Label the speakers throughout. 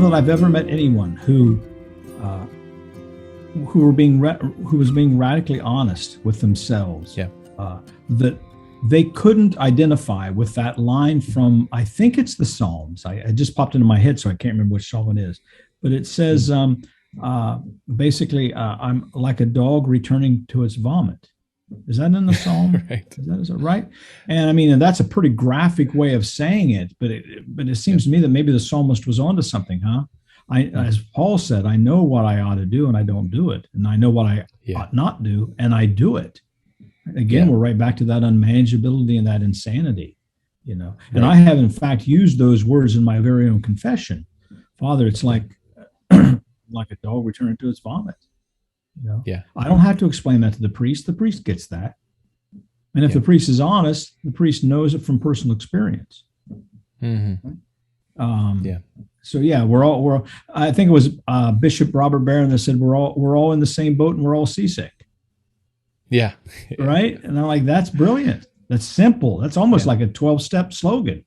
Speaker 1: know that I've ever met anyone who was being radically honest with themselves.
Speaker 2: Yeah.
Speaker 1: That they couldn't identify with that line from, I think it's the Psalms. It just popped into my head, so I can't remember which Psalm it is. But it says, basically, I'm like a dog returning to its vomit. Is that in the Psalm?
Speaker 2: Right.
Speaker 1: Is that right? And I mean, and that's a pretty graphic way of saying it, but it seems to me that maybe the psalmist was onto something, huh? As Paul said, I know what I ought to do and I don't do it. And I know what I ought not do and I do it. Again, we're right back to that unmanageability and that insanity, you know. And I have, in fact, used those words in my very own confession. Father, it's like like a dog returning to its vomit. You know?
Speaker 2: Yeah.
Speaker 1: I don't have to explain that to the priest. The priest gets that. And if the priest is honest, the priest knows it from personal experience.
Speaker 2: Mm-hmm.
Speaker 1: So we're all. I think it was Bishop Robert Barron that said we're all in the same boat and we're all seasick.
Speaker 2: Yeah.
Speaker 1: Right. And I'm like, that's brilliant. That's simple. That's almost like a 12-step slogan.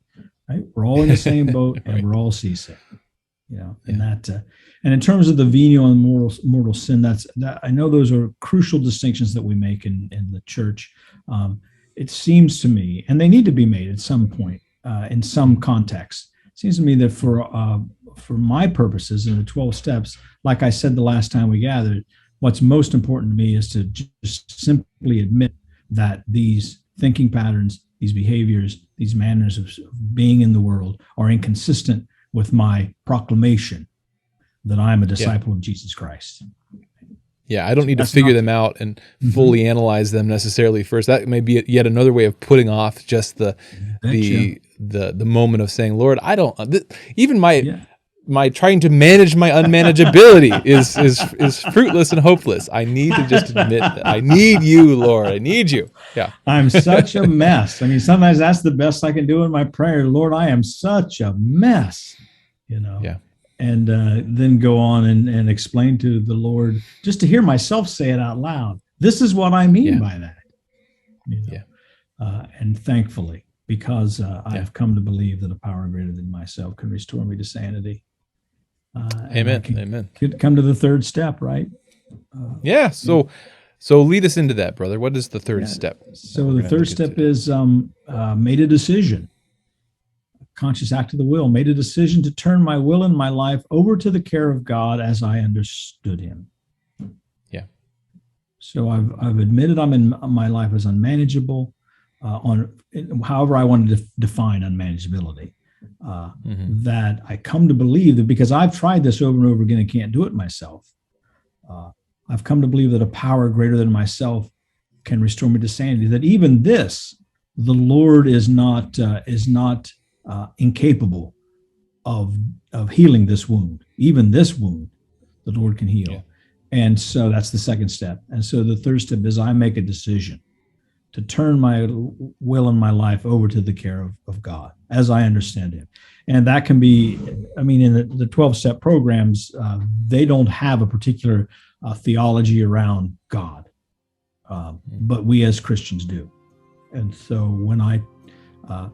Speaker 1: Right. We're all in the same boat and we're all seasick. You know, and that. And in terms of the venial and mortal sin, that I know those are crucial distinctions that we make in the church. It seems to me, and they need to be made at some point in some context. It seems to me that for my purposes in the 12 steps, like I said the last time we gathered, what's most important to me is to just simply admit that these thinking patterns, these behaviors, these manners of being in the world are inconsistent with my proclamation that I'm a disciple of Jesus Christ.
Speaker 2: Yeah, I don't need to figure them out and fully analyze them necessarily first. That may be yet another way of putting off just the moment of saying, Lord, I don't even my trying to manage my unmanageability is fruitless and hopeless. I need to just admit that I need you, Lord. I need you. Yeah.
Speaker 1: I'm such a mess. I mean, sometimes that's the best I can do in my prayer. Lord, I am such a mess, you know. Yeah. And then go on and explain to the Lord, just to hear myself say it out loud. This is what I mean by that. You know? And thankfully, because I've come to believe that a power greater than myself can restore me to sanity.
Speaker 2: Amen. Amen.
Speaker 1: Could come to the third step, right?
Speaker 2: So lead us into that, brother. What is the third step?
Speaker 1: So the third step is made a decision. Conscious act of the will, made a decision to turn my will and my life over to the care of God as I understood him.
Speaker 2: Yeah.
Speaker 1: So I've admitted my life is unmanageable, however I wanted to define unmanageability. That I come to believe that because I've tried this over and over again and can't do it myself, I've come to believe that a power greater than myself can restore me to sanity. That even this, the Lord is not incapable of healing this wound. Even this wound, the Lord can heal. Yeah. And so that's the second step. And so the third step is I make a decision to turn my will and my life over to the care of God as I understand him. And that can be, I mean, in the 12-step programs, they don't have a particular theology around God, but we as Christians do. And so when I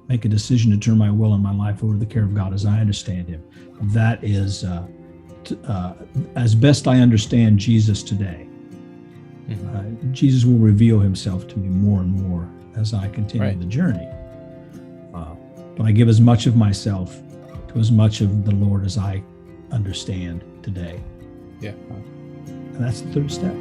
Speaker 1: make a decision to turn my will and my life over to the care of God as I understand him, that is, as best I understand Jesus today, Jesus will reveal himself to me more and more as I continue the journey. But I give as much of myself to as much of the Lord as I understand today. Yeah. And that's the third step.